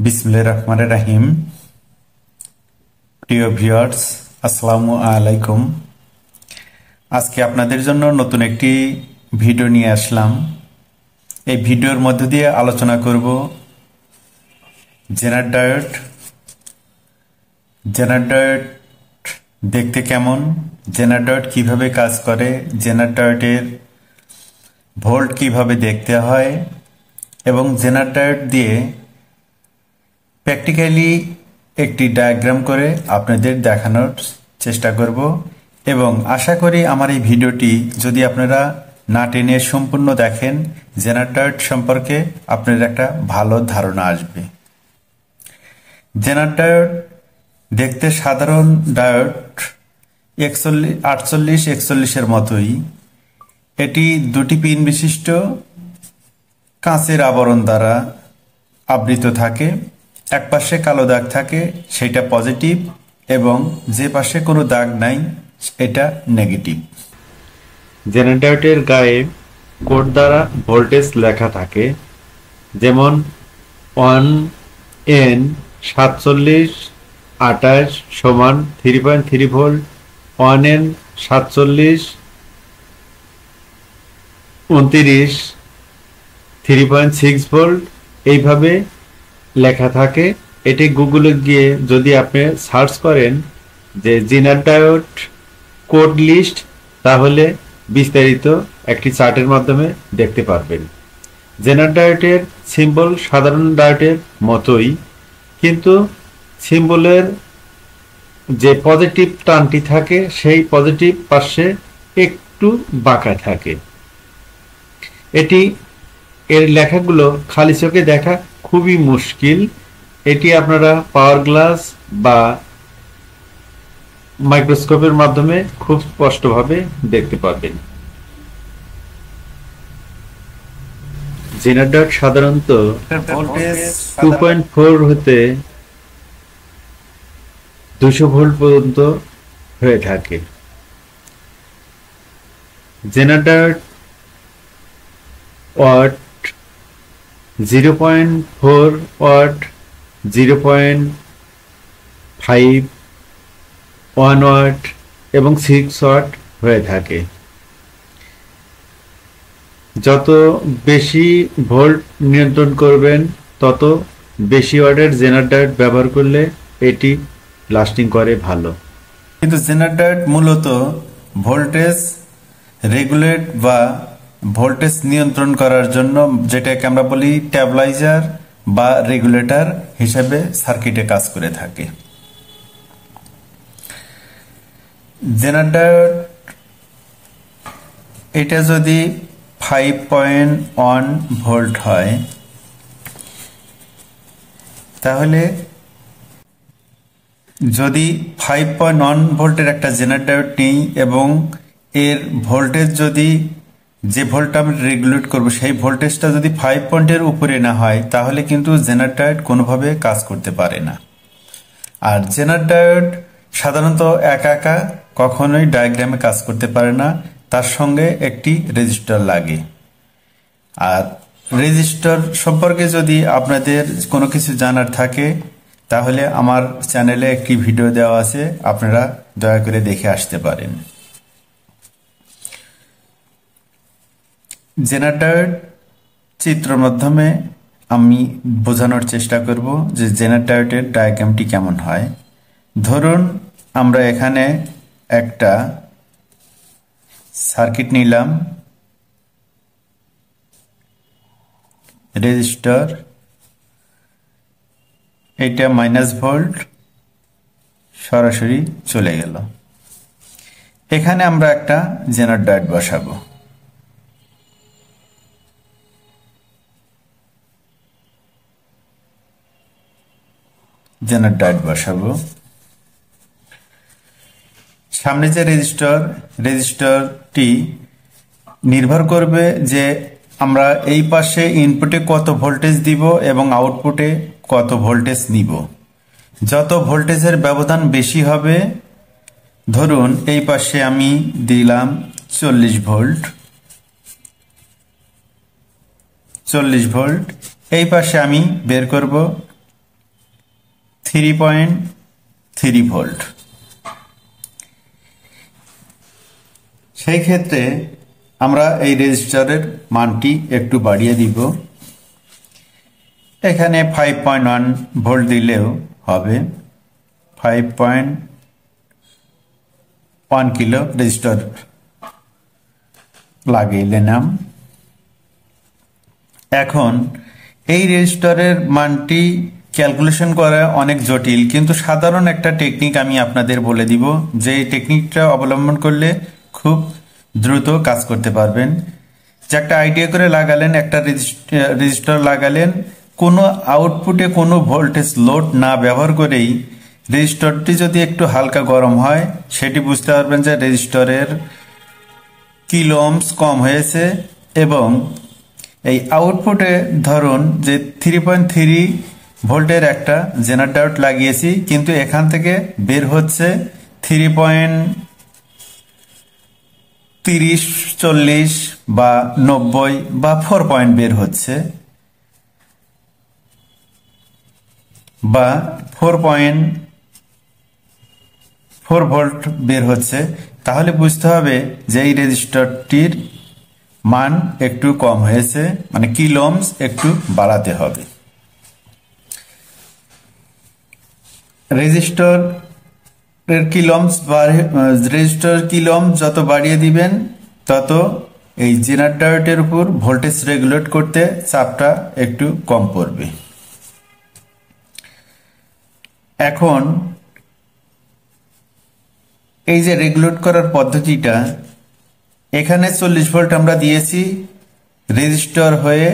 বিসমিল্লাহির রহমানির রহিম। প্রিয় ভিউয়ার্স, আসসালামু আলাইকুম। আজকে আপনাদের জন্য নতুন একটি ভিডিও নিয়ে আসলাম। এই ভিডিওর মধ্য দিয়ে আলোচনা করব জেনার ডায়োড। জেনার ডায়োড দেখতে কেমন, জেনার ডায়োড কিভাবে কাজ করে, জেনার ডায়োডের ভোল্ট কিভাবে দেখতে হয় এবং জেনার ডায়োড দিয়ে প্র্যাকটিক্যালি একটি ডায়াগ্রাম করে আপনাদের দেখানোর চেষ্টা করব এবং আশা করি আমার এই ভিডিওটি যদি আপনারা না টেনে সম্পূর্ণ দেখেন, জেনার ডায়োড সম্পর্কে আপনাদের একটা ভালো ধারণা আসবে। জেনার ডায়োড দেখতে সাধারণ ডায়োড 48-41 মতোই। এটি দুটি পিন বিশিষ্ট কাঁচের আবরণ দ্বারা আবৃত থাকে। এক পাশে কালো দাগ থাকে, সেটা পজিটিভ, এবং যে পাশে কোনো দাগ নাই এটা নেগেটিভ। জেনার ডায়োডের গায়ে কোড দ্বারা ভোল্টেজ লেখা থাকে, যেমন 1N 47/28 সমান 3.3 ভোল্ট, 1N 47/29 3.6 ভোল্ট, এইভাবে লেখা থাকে। এটি গুগলে গিয়ে যদি আপনি সার্চ করেন যে জেনার ডায়োড কোড লিস্ট, তাহলে বিস্তারিত একটি চার্টের মাধ্যমে দেখতে পারবেন। জেনার ডায়োডের সিম্বল সাধারণ ডায়োডের মতোই, কিন্তু সিম্বলের যে পজিটিভ টানটি থাকে সেই পজিটিভ পাশে একটু বাঁকা থাকে। এর লেখাগুলো খালি চোখে দেখা খুবই মুশকিল। এটি আপনারা পাওয়ার গ্লাস বা মাইক্রোস্কোপের মাধ্যমে খুব স্পষ্টভাবে দেখতে পাবেন। জেনার ডায়োড সাধারণত 2.4 হতে 200 ভোল্ট পর্যন্ত হয়ে থাকে। জেনার ডায়োড ওয়াট 0.4 ওয়াট, 0.5, 1 ওয়াট এবং 6 ওয়াট হয়ে থাকে। যত বেশি ভোল্ট নিয়ন্ত্রণ করবেন, তত বেশি ওয়াটের জেনার ডায়োড ব্যবহার করলে এটি লাস্টিং করে ভালো। কিন্তু জেনার ডায়োড মূলত ভোল্টেজ রেগুলেট বা ভোল্টেজ নিয়ন্ত্রণ করার জন্য, যেটাকে আমরা বলি স্ট্যাবিলাইজার বা রেগুলেটর হিসেবে সার্কিটে কাজ করে থাকে। জেনার ডায়োড এটা যদি 5.1 ভোল্ট হয়, তাহলে যদি 5.1 ভোল্টের একটা জেনার ডায়োড নিই এবং এর ভোল্টেজ যদি, যে ভোল্ট আমি রেগুলেট করব সেই ভোল্টেজটা যদি 5 পয়েন্টের উপরে না হয়, তাহলে কিন্তু জেনার ডায়োড কোনোভাবে কাজ করতে পারে না। আর জেনার ডায়োড সাধারণত একা একা কখনোই ডায়াগ্রামে কাজ করতে পারে না, তার সঙ্গে একটি রেজিস্টর লাগে। আর রেজিস্টর সম্পর্কে যদি আপনাদের কোনো কিছু জানার থাকে, তাহলে আমার চ্যানেলে একটি ভিডিও দেওয়া আছে, আপনারা দয়া করে দেখে আসতে পারেন। জেনার ডায়োড চিত্র মাধ্যমে আমি বোঝানোর চেষ্টা করব যে জেনার ডায়োডের ডায়াগ্রামটি কেমন হয়। ধরুন আমরা এখানে একটা সার্কিট নিলাম, রেজিস্টর, এটা মাইনাস ভোল্ট সরাসরি চলে গেল। এখানে আমরা একটা জেনার ডায়োড বসাবো। জেনার ডায়োড বসাবো। সামনে যে রেজিস্টরটি নির্ভর করবে যে আমরা এই পাশে ইনপুটে কত ভোল্টেজ দিব এবং আউটপুটে কত ভোল্টেজ নিব। যত ভোল্টেজের ব্যবধান বেশি হবে, ধরুন এই পাশে আমি দিলাম 40 ভোল্ট, এই পাশে আমি বের করব 3.3 ভোল্ট। সেই ক্ষেত্রে আমরা এই রেজিস্টরের মানটি একটু বাড়িয়ে দিব। এখানে 5.1 ভোল্ট দিলেও হবে। 5.1 কিলো রেজিস্টর লাগিয়ে নিলাম। এখন এই রেজিস্টরের মানটি ক্যালকুলেশন করা অনেক জটিল, কিন্তু সাধারণ একটা টেকনিক আমি আপনাদের বলে দিব, যে এই টেকনিকটা অবলম্বন করলে খুব দ্রুত কাজ করতে পারবেন। যে একটা আইডিয়া করে লাগালেন, একটা রেজিস্টর লাগালেন, কোনো আউটপুটে কোনো ভোল্টেজ লোড না ব্যবহার করেই রেজিস্টরটি যদি একটু হালকা গরম হয়, সেটি বুঝতে পারবেন যে রেজিস্টরের কিলো ওহমস কম হয়েছে। এবং এই আউটপুটে ধরুন যে 3.3 ভোল্টের একটা জেনারেটর ডায়োড লাগিয়েছি, কিন্তু এখান থেকে বের হচ্ছে 3.30, 40 বা 90 বা 4 পয়েন্ট বের হচ্ছে, বা 4.4 ভোল্ট বের হচ্ছে। তাহলে বুঝতে হবে যে এই রেজিস্টরটির মান একটু কম হয়েছে, মানে কিলো ওহমস একটু বাড়াতে হবে। রেজিস্টরের কিলো ওহমস যত বাড়িয়ে দিবেন, তত এই জেনারেটর ডায়োডের উপর ভোল্টেজ রেগুলেট করতে চাপটা একটু কম পড়বে। এখন এই যে রেগুলেট করার পদ্ধতিটা, এখানে 40 ভোল্ট আমরা দিয়েছি রেজিস্টর হয়ে,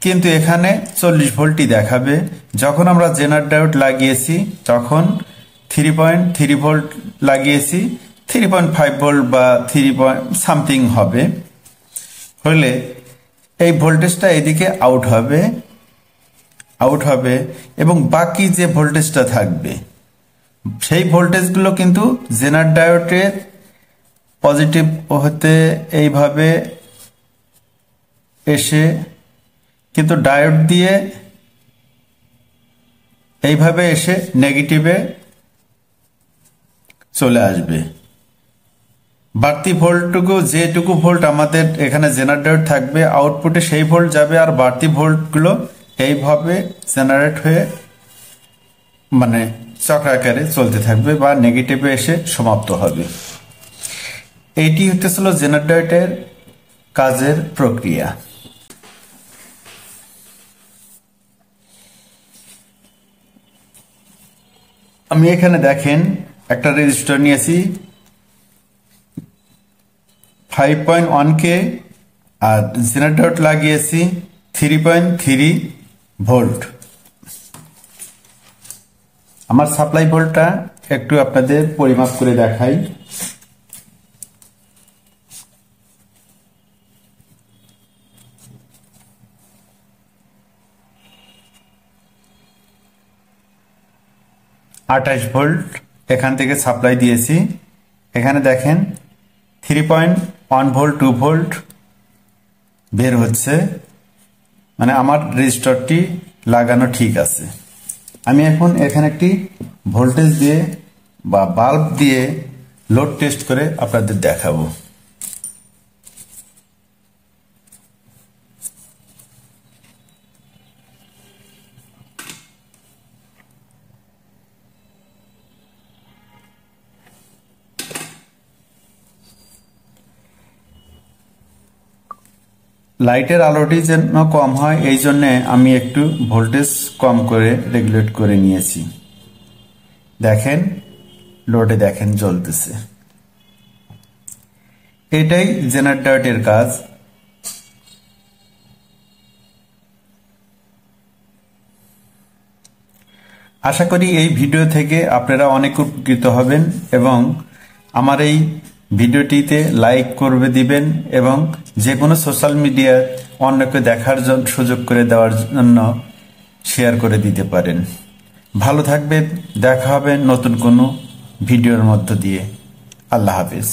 কিন্তু এখানে 40 ভোল্টই দেখাবে। যখন আমরা জেনারেটর ডায়োড লাগিয়েছি তখন 3.3 ভোল্ট লাগিয়েছি, 3.5 ভোল্ট বা 3 সামথিং হবে, হলে এই ভোল্টেজটা এদিকে আউট হবে এবং বাকি যে ভোল্টেজটা থাকবে সেই ভোল্টেজগুলো কিন্তু জেনারেটর ডায়োডের পজিটিভ হতে এইভাবে এসে, কিন্তু ডায়োড দিয়ে এইভাবে এসে নেগেটিভে চলে আসবে। বাড়তি ভোল্টটুকু, যেটুকু ভোল্ট আমাদের এখানে জেনারেটর ডায়োড থাকবে, আউটপুটে সেই ভোল্ট যাবে, আর বাড়তি ভোল্টগুলো এইভাবে জেনারেট হয়ে মানে চক্রাকারে চলতে থাকবে বা নেগেটিভে এসে সমাপ্ত হবে। এইটি হতেছিল জেনারেটর ডায়োডের কাজের প্রক্রিয়া। আমি এখানে দেখেন একটা রেজিস্টর নিয়েছি 5.1K, আর জেনারেটর ডায়োড লাগিয়েছি 3.3 ভোল্ট। আমার সাপ্লাই ভোল্টটা একটু আপনাদের পরিমাপ করে দেখাই। আঠাশ ভোল্ট এখান থেকে সাপ্লাই দিয়েছি। এখানে দেখেন 3.1 ভোল্ট, 2 ভোল্ট বের হচ্ছে, মানে আমার রেজিস্টরটি লাগানো ঠিক আছে। আমি এখন এখানে একটি ভোল্টেজ দিয়ে বা বাল্ব দিয়ে লোড টেস্ট করে আপনাদের দেখাবো। লাইটের আলোটি যেন কম হয়, এই জন্যে আমি একটু ভোল্টেজ কম করে রেগুলেট করে নিয়েছি। দেখেন লোডে দেখেন জ্বলতেছে। এটাই জেনারেটর ডায়োডের কাজ। আশা করি এই ভিডিও থেকে আপনারা অনেক উপকৃত হবেন এবং আমার এই ভিডিওটিতে লাইক করবে দিবেন এবং যে কোনো সোশ্যাল মিডিয়া অন্যকে দেখার জন্য সুযোগ করে দেওয়ার জন্য শেয়ার করে দিতে পারেন। ভালো থাকবেন, দেখা হবে নতুন কোনো ভিডিওর মধ্য দিয়ে। আল্লাহ হাফেজ।